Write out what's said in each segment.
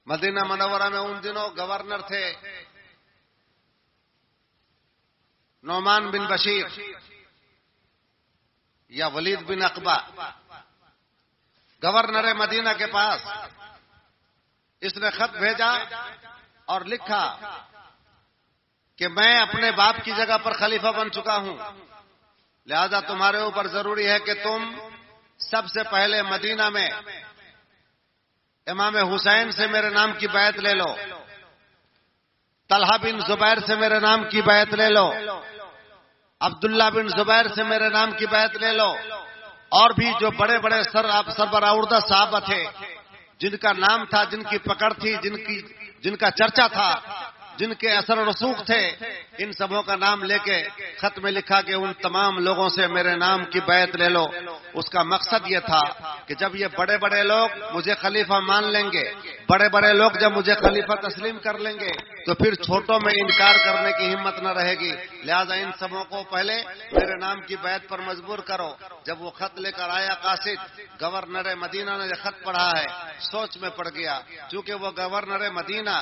مدینہ منورہ میں ان دنوں گورنر تھے نعمان بن بشیر یا ولید بن عقبہ، گورنر مدینہ کے پاس اس نے خط بھیجا اور لکھا کہ میں اپنے باپ کی جگہ پر خلیفہ بن چکا ہوں، لہذا تمہارے اوپر ضروری ہے کہ تم سب سے پہلے مدینہ میں امام حسین سے میرے نام کی بیعت لے لو، طلحہ بن زبیر سے میرے نام کی بیعت لے لو، عبداللہ بن زبیر سے میرے نام کی بیعت لے لو، اور بھی جو بڑے بڑے سربراہ صحابہ تھے جن کا نام تھا، جن کی پکڑ تھی، جن کا چرچا تھا، جن کے اثر و رسوخ تھے، ان سبوں کا نام لے کے خط میں لکھا کہ ان تمام لوگوں سے میرے نام کی بیعت لے لو۔ اس کا مقصد یہ تھا کہ جب یہ بڑے بڑے لوگ مجھے خلیفہ مان لیں گے، بڑے بڑے لوگ جب مجھے خلیفہ تسلیم کر لیں گے تو پھر چھوٹوں میں انکار کرنے کی ہمت نہ رہے گی، لہذا ان سبوں کو پہلے میرے نام کی بیعت پر مجبور کرو۔ جب وہ خط لے کر آیا قاصد، گورنر مدینہ نے یہ خط پڑھا ہے، سوچ میں پڑ گیا، چونکہ وہ گورنر مدینہ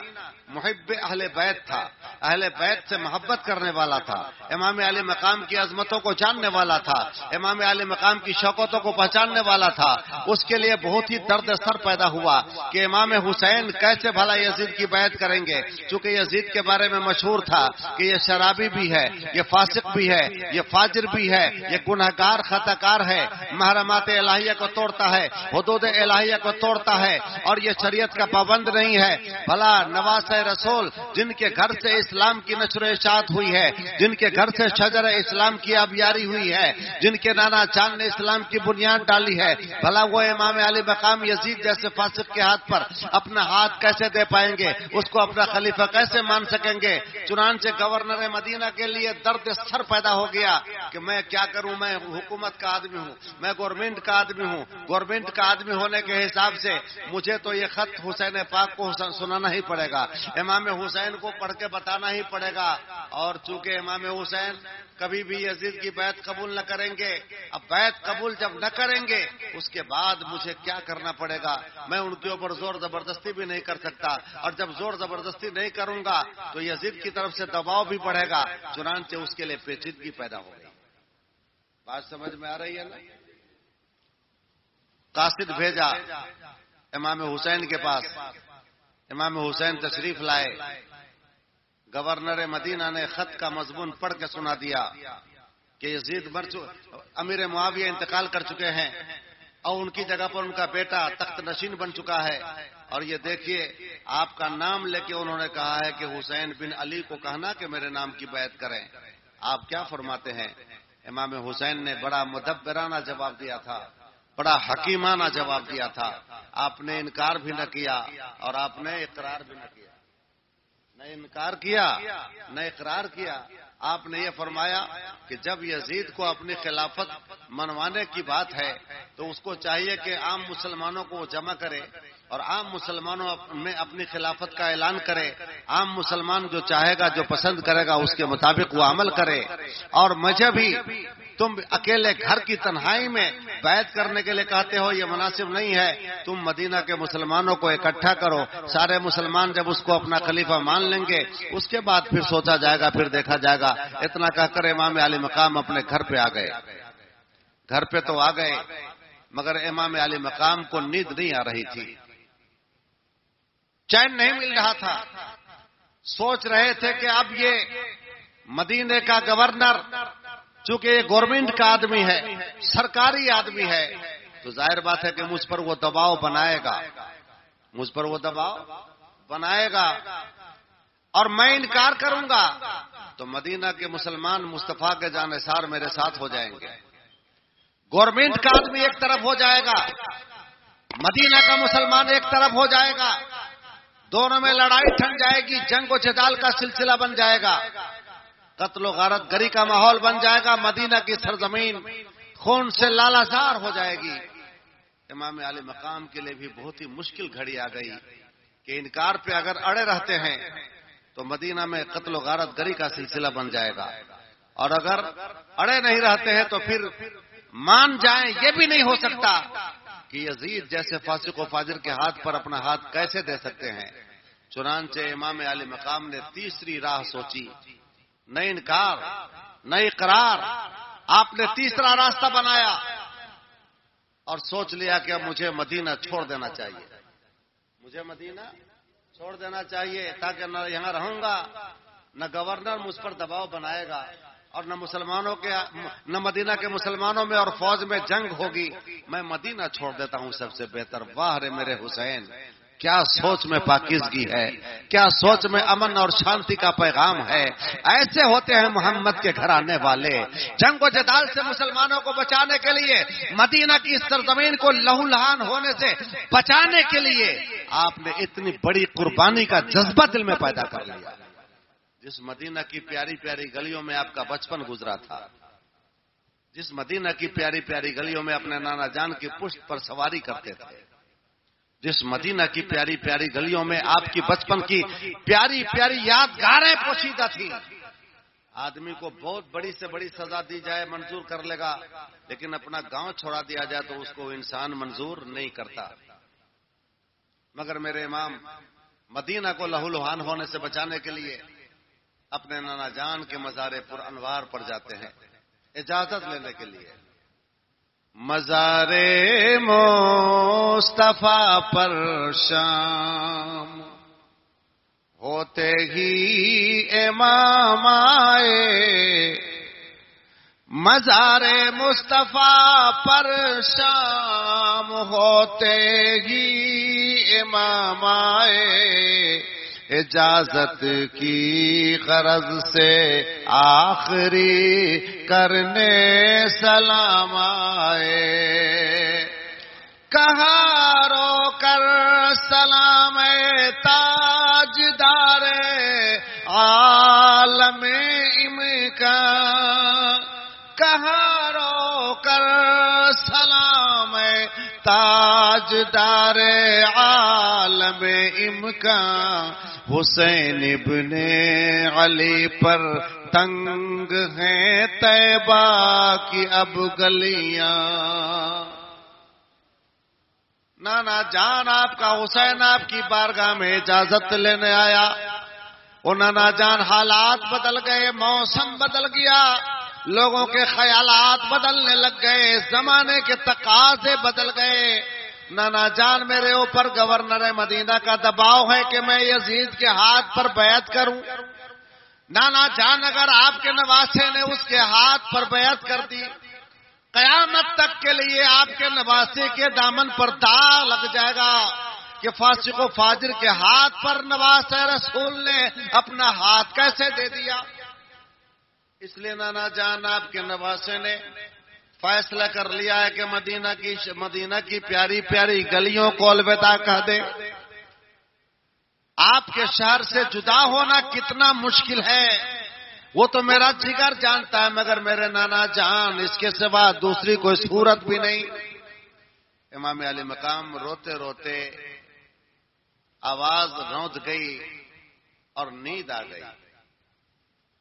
محب اہل بیت تھا، اہل بیت سے محبت کرنے والا تھا، امام علی مقام کی عظمتوں کو جاننے والا تھا، امام علی مقام کی شوکتوں کو پہچاننے والا تھا۔ اس کے لیے بہت ہی درد سر پیدا ہوا کہ امام حسین کیسے بھلا یزید کی بیعت کریں گے، چونکہ یزید کے بارے میں مشہور تھا کہ یہ شرابی بھی ہے، یہ فاسق بھی ہے، یہ فاجر بھی ہے، یہ گنہگار خطا کار ہے، محرمات الہیہ کو توڑتا ہے، حدود الہیہ کو توڑتا ہے، اور یہ شریعت کا پابند نہیں ہے۔ بھلا نواز رسول جن کے گھر سے اسلام کی نشر و اشاعت ہوئی ہے، جن کے گھر سے شجر اسلام کی آبیاری ہوئی ہے، جن کے نانا جان نے اسلام کی بنیاد ڈالی ہے، بھلا وہ امام علی مقام یزید جیسے فاسق کے ہاتھ پر اپنا ہاتھ کیسے دے پائیں گے، اس کو اپنا خلیفہ کیسے مان سکیں گے؟ چنانچہ گورنر مدینہ کے لیے درد سر پیدا ہو گیا کہ میں کیا کروں، میں حکومت کا آدمی ہوں، میں گورنمنٹ کا آدمی ہوں، گورنمنٹ کا آدمی ہونے کے حساب سے مجھے تو یہ خط حسین پاک کو سنانا ہی پڑے گا، امام حسین کو پڑھ کے بتانا ہی پڑے گا، اور چونکہ امام حسین کبھی بھی یزید کی بیعت قبول نہ کریں گے، اب بیعت قبول جب نہ کریں گے اس کے بعد مجھے کیا کرنا پڑے گا؟ میں ان کے اوپر زور زبردستی بھی نہیں کر سکتا، اور جب زور زبردستی نہیں کروں گا تو یزید کی طرف سے دباؤ بھی بڑھے گا، چنانچہ اس کے لیے پیچیدگی پیدا ہو گئی۔ بات سمجھ میں آ رہی ہے نا؟ قاصد بھیجا امام حسین کے پاس، امام حسین تشریف لائے، گورنر مدینہ نے خط کا مضمون پڑھ کے سنا دیا کہ یزید امیر معاویہ انتقال کر چکے ہیں اور ان کی جگہ پر ان کا بیٹا تخت نشین بن چکا ہے، اور یہ دیکھیے آپ کا نام لے کے انہوں نے کہا ہے کہ حسین بن علی کو کہنا کہ میرے نام کی بیعت کریں، آپ کیا فرماتے ہیں؟ امام حسین نے بڑا مدبرانہ جواب دیا تھا، بڑا حکیمانہ جواب دیا تھا، آپ نے انکار بھی نہ کیا اور آپ نے اقرار بھی نہ کیا، نہ انکار کیا نہ اقرار کیا۔ آپ نے یہ فرمایا کہ جب یزید کو اپنی خلافت منوانے کی بات ہے تو اس کو چاہیے کہ عام مسلمانوں کو جمع کرے اور عام مسلمانوں میں اپنی خلافت کا اعلان کرے، عام مسلمان جو چاہے گا، جو پسند کرے گا اس کے مطابق وہ عمل کرے، اور مجھے بھی تم اکیلے گھر کی تنہائی میں بیعت کرنے کے لیے کہتے ہو، یہ مناسب نہیں ہے، تم مدینہ کے مسلمانوں کو اکٹھا کرو، سارے مسلمان جب اس کو اپنا خلیفہ مان لیں گے اس کے بعد پھر سوچا جائے گا، پھر دیکھا جائے گا۔ اتنا کہہ کر امام علی مقام اپنے گھر پہ آ گئے۔ گھر پہ تو آ گئے مگر امام علی مقام کو نیند نہیں آ رہی تھی، چین نہیں مل رہا تھا، سوچ رہے تھے کہ اب یہ مدینے کا گورنر چونکہ یہ گورنمنٹ کا آدمی ہے، سرکاری آدمی ہے، تو ظاہر بات ہے کہ مجھ پر وہ دباؤ بنائے گا، مجھ پر وہ دباؤ بنائے گا، اور میں انکار کروں گا تو مدینہ کے مسلمان مصطفیٰ کے جانثار میرے ساتھ ہو جائیں گے، گورنمنٹ کا آدمی ایک طرف ہو جائے گا، مدینہ کا مسلمان ایک طرف ہو جائے گا، دونوں میں لڑائی ٹھن جائے گی، جنگ و جدال کا سلسلہ بن جائے گا، قتل و غارت گری کا ماحول بن جائے گا، مدینہ کی سرزمین خون سے لالازار ہو جائے گی۔ امام علی مقام کے لیے بھی بہت ہی مشکل گھڑی آ گئی کہ انکار پہ اگر اڑے رہتے ہیں تو مدینہ میں قتل و غارت گری کا سلسلہ بن جائے گا، اور اگر اڑے نہیں رہتے ہیں تو پھر مان جائیں یہ بھی نہیں ہو سکتا، کہ یزید جیسے فاسق و فاجر کے ہاتھ پر اپنا ہاتھ کیسے دے سکتے ہیں. چنانچہ امام علی مقام نے تیسری راہ سوچی، نہ انکار نہ اقرار. آپ نے تیسرا راستہ بنایا اور سوچ لیا کہ اب مجھے مدینہ چھوڑ دینا چاہیے. مجھے مدینہ چھوڑ دینا چاہیے تاکہ نہ یہاں رہوں گا، نہ گورنر مجھ پر دباؤ بنائے گا، اور نہ مدینہ کے مسلمانوں میں اور فوج میں جنگ ہوگی. میں مدینہ چھوڑ دیتا ہوں سب سے بہتر. واہ رے میرے حسین، کیا سوچ میں پاکیزگی ہے، کیا سوچ میں امن اور شانتی کا پیغام ہے. ایسے ہوتے ہیں محمد کے گھرانے والے. جنگ و جدال سے مسلمانوں کو بچانے کے لیے، مدینہ کی اس سرزمین کو لہو لہان ہونے سے بچانے کے لیے آپ نے اتنی بڑی قربانی کا جذبہ دل میں پیدا کر لیا. جس مدینہ کی پیاری پیاری گلیوں میں آپ کا بچپن گزرا تھا، جس مدینہ کی پیاری پیاری گلیوں میں اپنے نانا جان کی پشت پر سواری کرتے تھے، جس مدینہ کی پیاری پیاری گلیوں میں آپ کی بچپن کی پیاری پیاری یادگاریں پوشیدہ تھیں. آدمی کو بہت بڑی سے بڑی سزا دی جائے منظور کر لے گا، لیکن اپنا گاؤں چھوڑا دیا جائے تو اس کو انسان منظور نہیں کرتا. مگر میرے امام مدینہ کو لہو لہان ہونے سے بچانے کے لیے اپنے نانا جان کے مزار پر انوار پر جاتے ہیں اجازت لینے کے لیے. مزار مصطفیٰ پر شام ہوتے ہی امام آئے. مزار مصطفیٰ پر شام ہوتے ہی امام آئے. اجازت کی غرض سے آخری کرنے سلام آئے. کہا رو کر سلام تاجدار عالم امکان. کہا رو کر سلام تاجدار عالم امکان. حسین ابن علی پر تنگ ہیں طیبہ کی اب گلیاں. نانا جان آپ کا حسین آپ کی بارگاہ میں اجازت لینے آیا. وہ نانا جان حالات بدل گئے، موسم بدل گیا، لوگوں کے خیالات بدلنے لگ گئے، زمانے کے تقاضے بدل گئے. نانا جان میرے اوپر گورنر مدینہ کا دباؤ ہے کہ میں یزید کے ہاتھ پر بیعت کروں. نانا جان اگر آپ کے نواسے نے اس کے ہاتھ پر بیعت کر دی، قیامت تک کے لیے آپ کے نواسے کے دامن پر داغ لگ جائے گا کہ فاسق و فاجر کے ہاتھ پر نواسے رسول نے اپنا ہاتھ کیسے دے دیا. اس لیے نانا جان آپ کے نواسے نے فیصلہ کر لیا ہے کہ مدینہ کی پیاری پیاری گلیوں کو الوداع کہہ دے. آپ کے شہر سے جدا ہونا کتنا مشکل ہے وہ تو میرا جگر جانتا ہے، مگر میرے نانا جان اس کے سوا دوسری کوئی صورت بھی نہیں. امام علی مقام روتے روتے آواز روند گئی اور نیند آ گئی.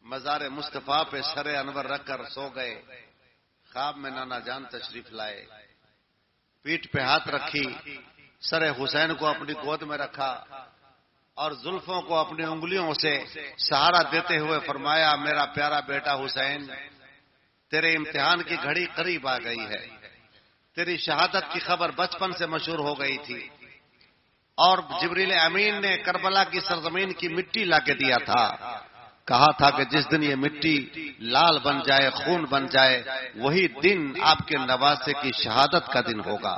مزار مصطفیٰ پہ سر انور رکھ کر سو گئے. خواب میں نانا جان تشریف لائے، پیٹھ پہ ہاتھ رکھی، سر حسین کو اپنی گود میں رکھا اور زلفوں کو اپنی انگلیوں سے سہارا دیتے ہوئے فرمایا، میرا پیارا بیٹا حسین، تیرے امتحان کی گھڑی قریب آ گئی ہے. تیری شہادت کی خبر بچپن سے مشہور ہو گئی تھی اور جبریل امین نے کربلا کی سرزمین کی مٹی لا کے دیا تھا. کہا تھا کہ جس دن یہ مٹی لال بن جائے، خون بن جائے، وہی دن آپ کے نواسے کی شہادت کا دن ہوگا.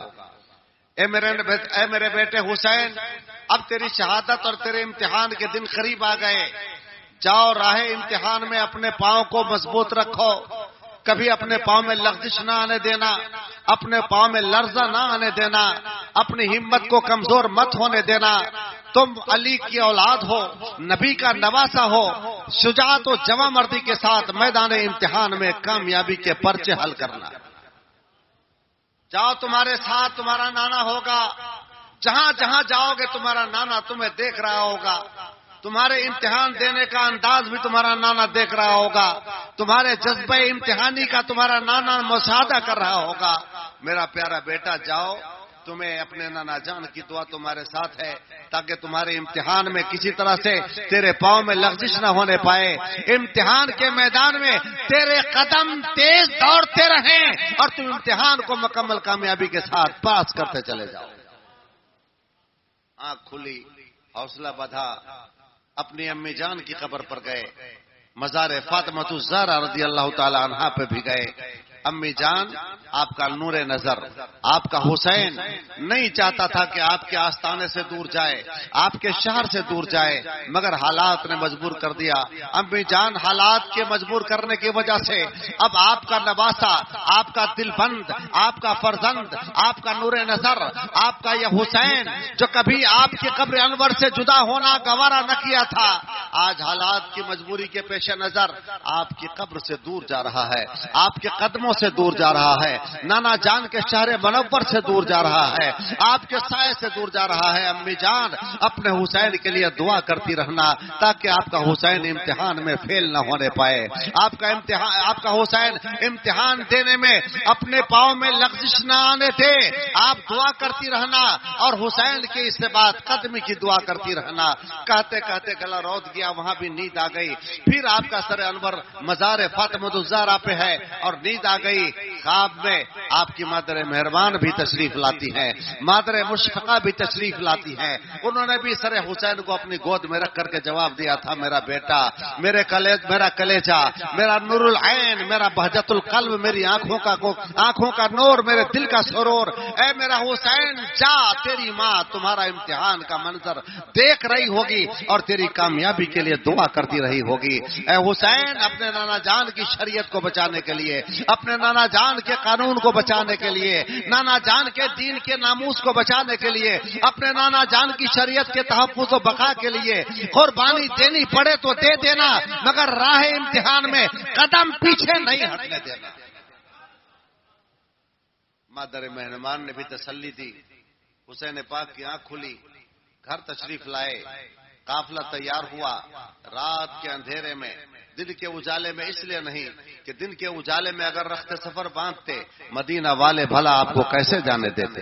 اے میرے بیٹے حسین، اب تیری شہادت اور تیرے امتحان کے دن قریب آ گئے. جاؤ راہ امتحان میں اپنے پاؤں کو مضبوط رکھو، کبھی اپنے پاؤں میں لغزش نہ آنے دینا، اپنے پاؤں میں لرزہ نہ آنے دینا، اپنی ہمت کو کمزور مت ہونے دینا. تم علی کی اولاد ہو، نبی کا نواسا ہو، شجاعت و جواں مردی کے ساتھ میدان امتحان میں کامیابی کے پرچے حل کرنا. جاؤ، تمہارے ساتھ تمہارا نانا ہوگا، جہاں جہاں جاؤ گے تمہارا نانا تمہیں دیکھ رہا ہوگا، تمہارے امتحان دینے کا انداز بھی تمہارا نانا دیکھ رہا ہوگا، تمہارے جذبہ امتحانی کا تمہارا نانا مشاہدہ کر رہا ہوگا. میرا پیارا بیٹا جاؤ، تمہیں اپنے نانا جان کی دعا تمہارے ساتھ ہے تاکہ تمہارے امتحان میں کسی طرح سے تیرے پاؤں میں لغزش نہ ہونے پائے، امتحان کے میدان میں تیرے قدم تیز دوڑتے رہیں اور تم امتحان کو مکمل کامیابی کے ساتھ پاس کرتے چلے جاؤ۔ آنکھ کھلی، حوصلہ بدھا، اپنی امی جان کی قبر پر گئے، مزار فاطمہ الزہرا رضی اللہ تعالی عنہا پہ بھی گئے۔ امی جان، آپ کا نور نظر، آپ کا حسین نہیں چاہتا تھا کہ آپ کے آستانے سے دور جائے، آپ کے شہر سے دور جائے، مگر حالات نے مجبور کر دیا۔ امی جان، حالات کے مجبور کرنے کی وجہ سے اب آپ کا نواسا، آپ کا دل بند، آپ کا فرزند، آپ کا نور نظر، آپ کا یہ حسین جو کبھی آپ کی قبر انور سے جدا ہونا گوارا نہ کیا تھا، آج حالات کی مجبوری کے پیش نظر آپ کی قبر سے دور جا رہا ہے، آپ کے قدموں سے دور جا رہا ہے، نانا جان کے شہر منور سے دور جا رہا ہے، آپ کے سائے سے دور جا رہا ہے۔ امی جان، اپنے حسین کے لیے دعا کرتی رہنا تاکہ آپ کا حسین امتحان میں فیل نہ ہونے پائے، آپ کا حسین امتحان دینے میں اپنے پاؤں میں لغزش نہ آنے دے۔ آپ دعا کرتی رہنا اور حسین کے اس سے بعد قدمی کی دعا کرتی رہنا۔ کہتے کہتے گلا روت گیا، وہاں بھی نیند آ گئی۔ پھر آپ کا سر انور مزار فاطمہ الزہرا پہ ہے اور نیند آ گئی۔ خواب میں آپ کی مادر مہربان بھی تشریف لاتی ہیں، مادر مشفقہ بھی تشریف لاتی ہیں۔ انہوں نے بھی سر حسین کو اپنی گود میں رکھ کر کے جواب دیا تھا، میرا بیٹا، میرا کلیجہ، میرا نور العین، میرا بہجت القلب، میری آنکھوں کا نور، میرے دل کا سرور، اے میرا حسین، جا، تیری ماں تمہارا امتحان کا منظر دیکھ رہی ہوگی اور تیری کامیابی کے لیے دعا کرتی رہی ہوگی۔ اے حسین، اپنے نانا جان کی شریعت کو بچانے کے لیے، اپنے نانا جان کے قانون کو بچانے کے لیے، نانا جان کے دین کے ناموس کو بچانے کے لیے، اپنے نانا جان کی شریعت کے تحفظ و بقا کے لیے قربانی دینی پڑے تو دے دینا، مگر راہ امتحان میں قدم پیچھے نہیں ہٹنے دینا۔ مادر مہربان نے بھی تسلی دی، حسین پاک کی آنکھ کھلی، گھر تشریف لائے، قافلہ تیار ہوا۔ رات کے اندھیرے میں، دن کے اجالے میں اس لیے نہیں کہ دن کے اجالے میں اگر رخت سفر باندھتے مدینہ والے بھلا آپ کو کیسے جانے دیتے،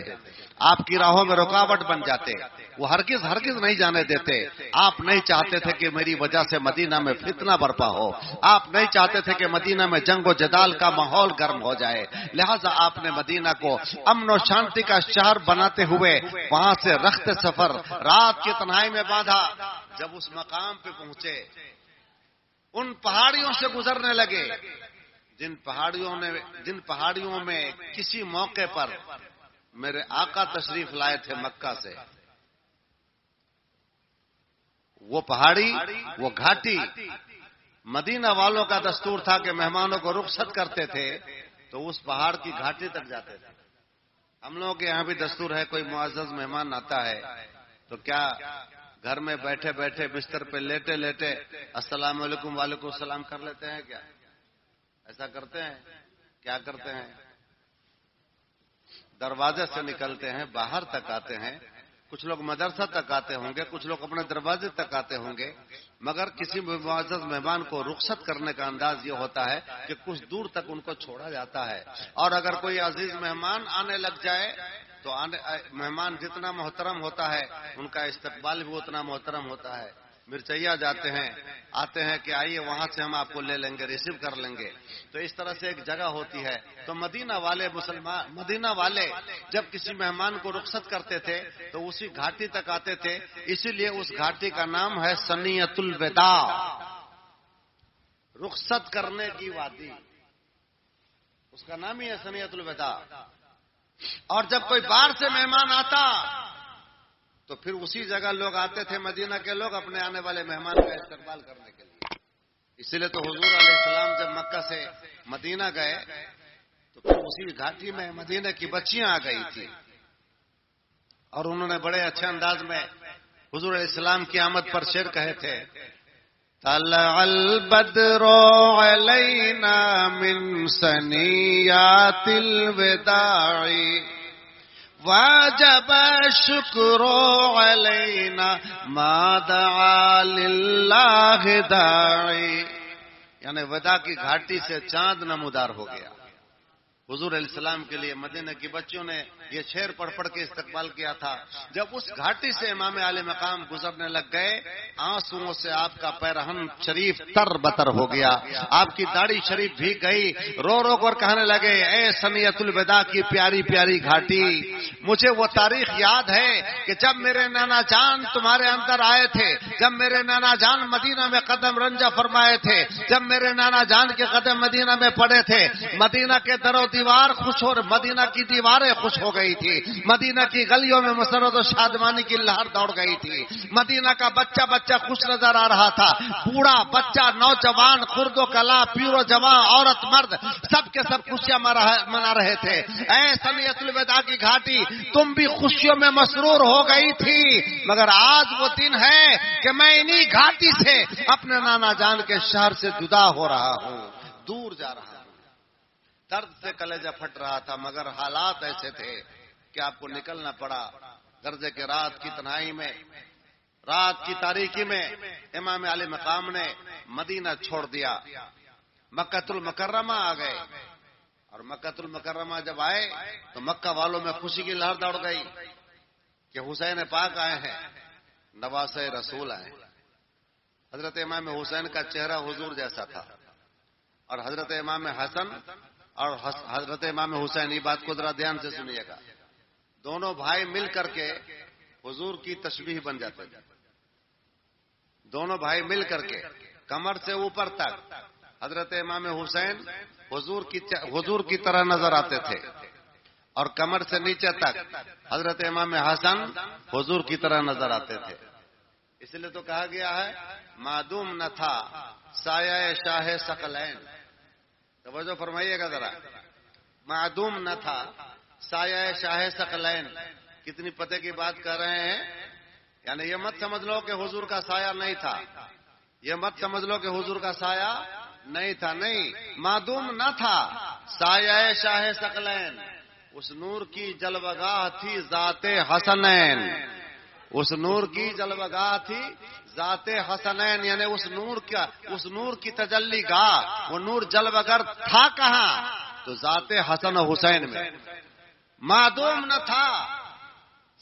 آپ کی راہوں میں رکاوٹ بن جاتے، وہ ہرگز نہیں جانے دیتے۔ آپ نہیں چاہتے تھے کہ میری وجہ سے مدینہ میں فتنہ برپا ہو، آپ نہیں چاہتے تھے کہ مدینہ میں جنگ و جدال کا ماحول گرم ہو جائے، لہذا آپ نے مدینہ کو امن و شانتی کا شہر بناتے ہوئے وہاں سے رخت سفر رات کی تنہائی میں باندھا۔ جب اس مقام پہ پہنچے، ان پہاڑیوں سے گزرنے لگے جن پہاڑیوں میں کسی موقع پر میرے آقا تشریف لائے تھے مکہ سے۔ وہ پہاڑی، وہ گھاٹی، مدینہ والوں کا دستور تھا کہ مہمانوں کو رخصت کرتے تھے تو اس پہاڑ کی گھاٹی تک جاتے تھے۔ ہم لوگوں کے یہاں بھی دستور ہے، کوئی معزز مہمان آتا ہے تو کیا گھر میں بیٹھے بیٹھے بستر پہ لیٹے لیٹے السلام علیکم وعلیکم السلام کر لیتے ہیں؟ کیا ایسا کرتے ہیں؟ کیا کرتے ہیں؟ دروازے سے نکلتے ہیں، باہر تک آتے ہیں، کچھ لوگ مدرسہ تک آتے ہوں گے، کچھ لوگ اپنے دروازے تک آتے ہوں گے، مگر کسی معزز مہمان کو رخصت کرنے کا انداز یہ ہوتا ہے کہ کچھ دور تک ان کو چھوڑا جاتا ہے، اور اگر کوئی عزیز مہمان آنے لگ جائے تو مہمان جتنا محترم ہوتا ہے ان کا استقبال بھی اتنا محترم ہوتا ہے۔ مرچیا جاتے ہیں، آتے ہیں کہ آئیے وہاں سے ہم آپ کو لے لیں گے، ریسیو کر لیں گے، تو اس طرح سے ایک جگہ ہوتی ہے۔ تو مدینہ والے جب کسی مہمان کو رخصت کرتے تھے تو اسی گھاٹی تک آتے تھے، اسی لیے اس گھاٹی کا نام ہے سنیت الوداع، رخصت کرنے کی وادی، اس کا نام ہی ہے سنیت الوداع۔ اور جب کوئی باہر سے مہمان آتا تو پھر اسی جگہ لوگ آتے تھے، مدینہ کے لوگ، اپنے آنے والے مہمان کا استقبال کرنے کے لیے۔ اسی لیے تو حضور علیہ السلام جب مکہ سے مدینہ گئے تو پھر اسی گھاٹی میں مدینہ کی بچیاں آ گئی تھی، اور انہوں نے بڑے اچھے انداز میں حضور علیہ السلام کی آمد پر شعر کہے تھے، طلع البدر علینا من ثنیات الوداع واجب الشکر علینا ما دعا للہ داعی، یعنی وداع کی گھاٹی سے چاند نمودار ہو گیا، حضور علیہ السلام کے لیے مدینہ کی بچیوں نے یہ شعر پڑھ پڑھ کے استقبال کیا تھا. جب اس گھاٹی سے امام عالی مقام گزرنے لگ گئے، آنسوؤں سے آپ کا پیرہن شریف تر بتر ہو گیا، آپ کی داڑھی شریف بھیگ گئی. رو رو کر کہنے لگے، اے سنیت الوداع کی پیاری پیاری گھاٹی، مجھے وہ تاریخ یاد ہے کہ جب میرے نانا جان تمہارے اندر آئے تھے، جب میرے نانا جان مدینہ میں قدم رنجہ فرمائے تھے، جب میرے نانا جان کے قدم مدینہ میں پڑے تھے، مدینہ کے در و دیوار خوش ہو، مدینہ کی دیواریں خوش ہو گئی تھی، مدینہ کی گلیوں میں مسرت و شادمانی کی لہر دوڑ گئی تھی، مدینہ کا بچہ بچہ خوش نظر آ رہا تھا، بوڑھا بچہ نوجوان خرد و کلا پیر و جوان عورت مرد سب کے سب خوشیاں منا رہے تھے. اے سنیت الوداع کی گھاٹی، تم بھی خوشیوں میں مسرور ہو گئی تھی، مگر آج وہ دن ہے کہ میں انہی گھاٹی سے اپنے نانا جان کے شہر سے جدا ہو رہا ہوں، دور جا رہا ہوں. درد سے کلیجہ پھٹ رہا تھا، مگر حالات ایسے تھے کہ آپ کو نکلنا پڑا. درجے کے رات کی تنہائی میں، رات کی تاریکی میں امام علی مقام نے مدینہ چھوڑ دیا، مکہ المکرمہ آ گئے. اور مکہ المکرمہ جب آئے تو مکہ والوں میں خوشی کی لہر دوڑ گئی کہ حسین پاک آئے ہیں، نواسۂ رسول آئے. حضرت امام حسین کا چہرہ حضور جیسا تھا، اور حضرت امام حسن اور حضرت امام حسین، یہ بات کو ذرا دھیان سے سنیے گا، دونوں بھائی مل کر کے حضور کی تشبیہ بن جاتے تھے. دونوں بھائی مل کر کے کمر سے اوپر تک حضرت امام حسین حضور کی طرح نظر آتے تھے، اور کمر سے نیچے تک حضرت امام حسن حضور کی طرح نظر آتے تھے. اس لیے تو کہا گیا ہے معدوم نہ تھا سایہ شاہ ثقلین. توجہ فرمائیے گا ذرا، معدوم نہ تھا سایہ شاہ ثقلین. کتنی پتے کی بات کر رہے ہیں، یعنی یہ مت سمجھ لو کہ حضور کا سایہ نہیں تھا، یہ مت سمجھ لو کہ حضور کا سایہ نہیں تھا، نہیں، معدوم نہ تھا سایہ شاہ ثقلین. اس نور کی جلوگاہ تھی ذات حسنین، اس نور کی جلوگاہ تھی ذات حسنین، یعنی اس نور کی تجلی گاہ، وہ نور جلوگر تھا کہاں؟ تو ذات حسن و حسین میں. معدوم نہ تھا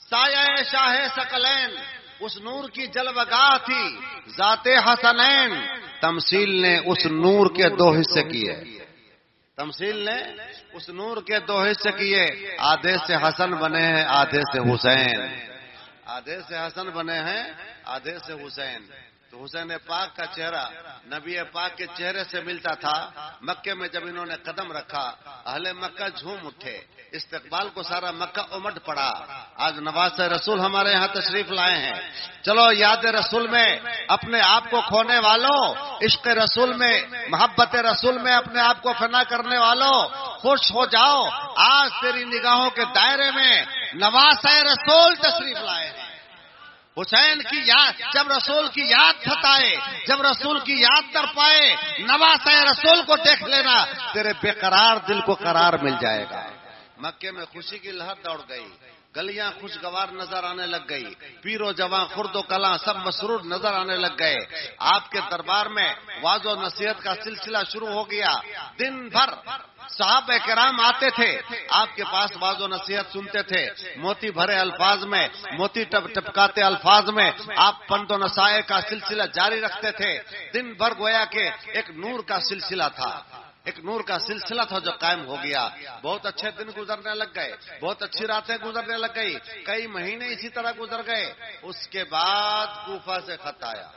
سایہ شاہ ثقلین، اس نور کی جلوگاہ تھی ذات حسنین. تمثیل نے اس نور کے دو حصے کیے، تمثیل نے اس نور کے دو حصے کیے، آدھے سے حسن بنے ہیں آدھے سے حسین، آدھے سے حسن بنے ہیں آدھے سے حسین. تو حسین پاک کا چہرہ نبی پاک کے چہرے سے ملتا تھا. مکے میں جب انہوں نے قدم رکھا، اہل مکہ جھوم اٹھے، استقبال کو سارا مکہ امٹ پڑا. آج نواز رسول ہمارے یہاں تشریف لائے ہیں. چلو یاد رسول میں اپنے آپ کو کھونے والوں، عشق رسول میں، محبت رسول میں اپنے آپ کو فنا کرنے والوں، خوش ہو جاؤ، آج تیری نگاہوں کے دائرے میں نواز رسول تشریف لائے ہیں. حسین کی یاد، جب رسول کی یاد ستائے، جب رسول کی یاد در پائے، نواز رسول کو دیکھ لینا، تیرے بے قرار دل کو قرار مل جائے گا. مکے میں خوشی کی لہر دوڑ گئی، گلیاں خوشگوار نظر آنے لگ گئی، پیر و جوان خرد و کلاں سب مسرور نظر آنے لگ گئے. آپ کے دربار میں واعظ و نصیحت کا سلسلہ شروع ہو گیا. دن بھر صحابہ کرام آتے تھے، آپ کے پاس واعظ و نصیحت سنتے تھے، موتی بھرے الفاظ میں، موتی ٹپکاتے الفاظ میں آپ پند و نصائح کا سلسلہ جاری رکھتے تھے. دن بھر گویا کہ ایک نور کا سلسلہ تھا، ایک نور کا سلسلہ تھا جو قائم ہو گیا. بہت اچھے دن گزرنے لگ گئے، بہت اچھی راتیں گزرنے لگ گئی، کئی مہینے اسی طرح گزر گئے. اس کے بعد کوفہ سے خط آیا.